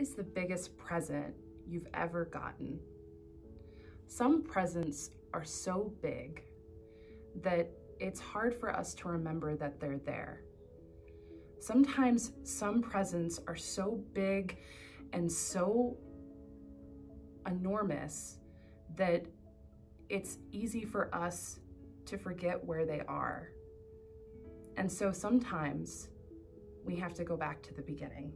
is the biggest present you've ever gotten? Some presents are so big that it's hard for us to remember that they're there. Sometimes some presents are so big and so enormous that it's easy for us to forget where they are. And so sometimes we have to go back to the beginning.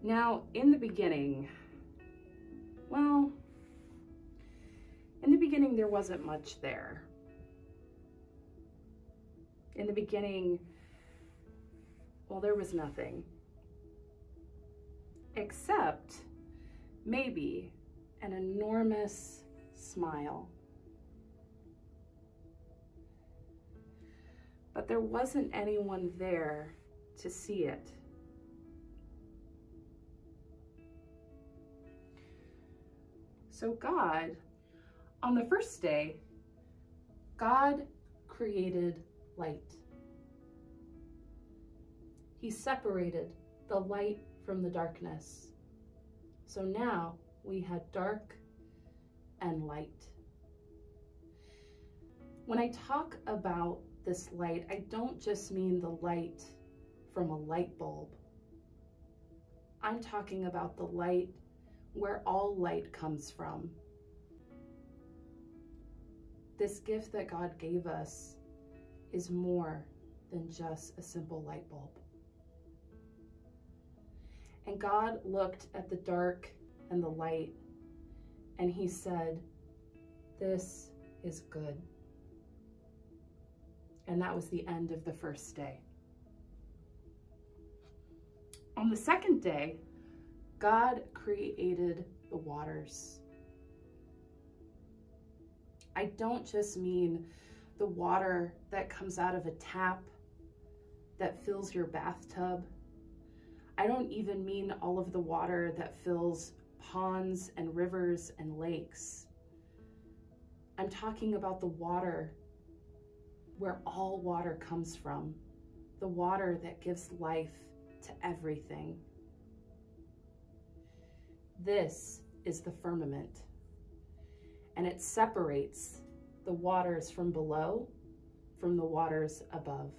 Now, in the beginning, there wasn't much there. In the beginning, there was nothing. Except maybe an enormous smile. But there wasn't anyone there to see it. So God, on the first day, God created light. He separated the light from the darkness. So now we had dark and light. When I talk about this light, I don't just mean the light from a light bulb. I'm talking about the light where all light comes from. This gift that God gave us is more than just a simple light bulb. And God looked at the dark and the light, and he said, "This is good." And that was the end of the first day. On the second day, God created the waters. I don't just mean the water that comes out of a tap that fills your bathtub. I don't even mean all of the water that fills ponds and rivers and lakes. I'm talking about the water where all water comes from, the water that gives life to everything. This is the firmament, and it separates the waters from below from the waters above.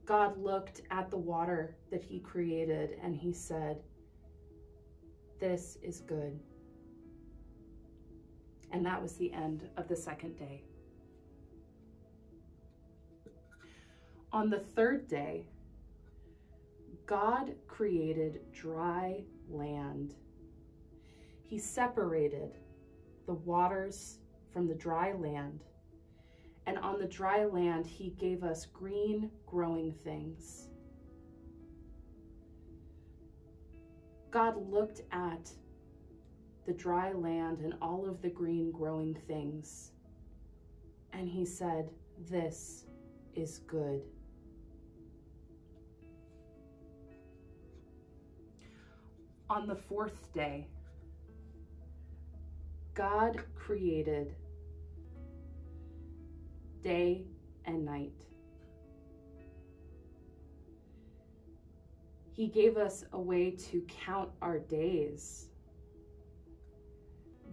God looked at the water that he created and he said, "This is good." And that was the end of the second day. On the third day, God created dry land. He separated the waters from the dry land. And on the dry land, he gave us green growing things. God looked at the dry land and all of the green growing things, and he said, "This is good." On the fourth day, God created day and night. He gave us a way to count our days.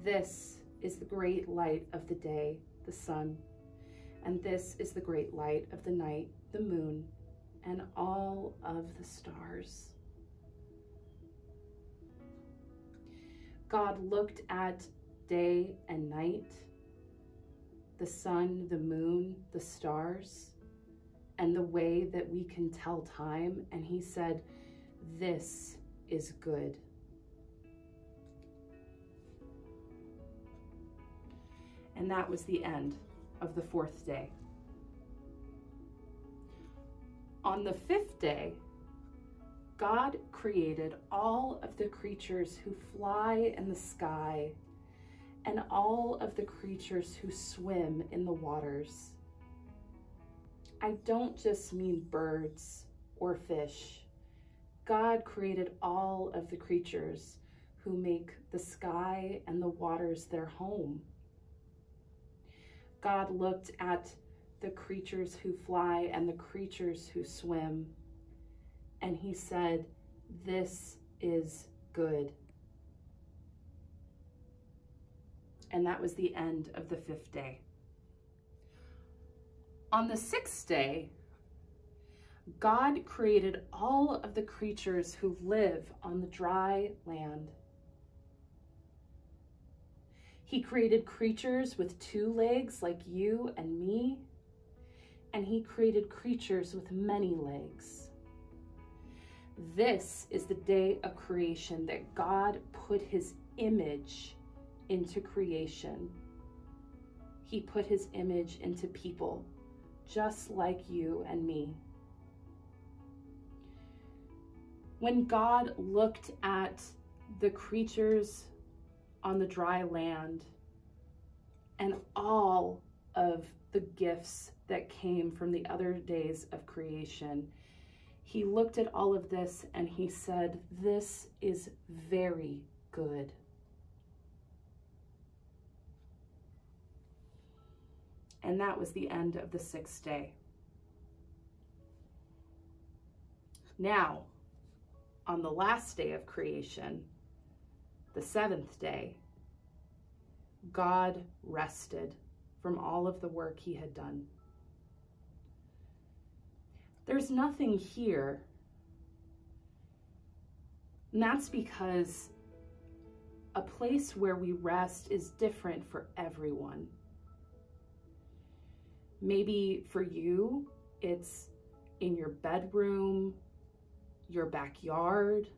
This is the great light of the day, the sun, and this is the great light of the night, the moon, and all of the stars. God looked at day and night, the sun, the moon, the stars, and the way that we can tell time, and he said, "This is good." And that was the end of the fourth day. On the fifth day, God created all of the creatures who fly in the sky and all of the creatures who swim in the waters. I don't just mean birds or fish. God created all of the creatures who make the sky and the waters their home. God looked at the creatures who fly and the creatures who swim, and he said, "This is good." And that was the end of the 5th day. On the 6th day, God created all of the creatures who live on the dry land. He created creatures with 2 legs like you and me, and he created creatures with many legs. This is the day of creation that God put his image into creation. He put his image into people, just like you and me. When God looked at the creatures on the dry land and all of the gifts that came from the other days of creation, he looked at all of this and he said, "This is very good." And that was the end of the 6th day. Now, on the last day of creation, the 7th day, God rested from all of the work he had done. There's nothing here, and that's because a place where we rest is different for everyone. Maybe for you, it's in your bedroom, your backyard.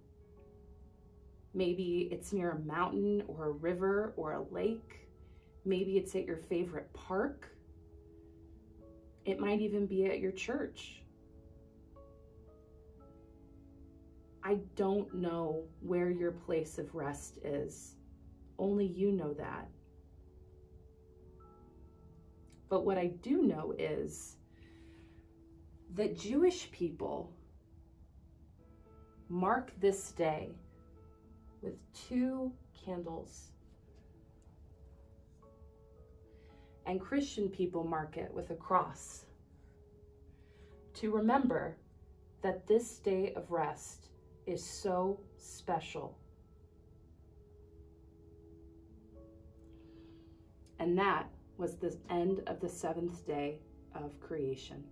Maybe it's near a mountain or a river or a lake. Maybe it's at your favorite park. It might even be at your church. I don't know where your place of rest is. Only you know that. But what I do know is that Jewish people mark this day with 2 candles. And Christian people mark it with a cross to remember that this day of rest is so special. And that was the end of the 7th day of creation.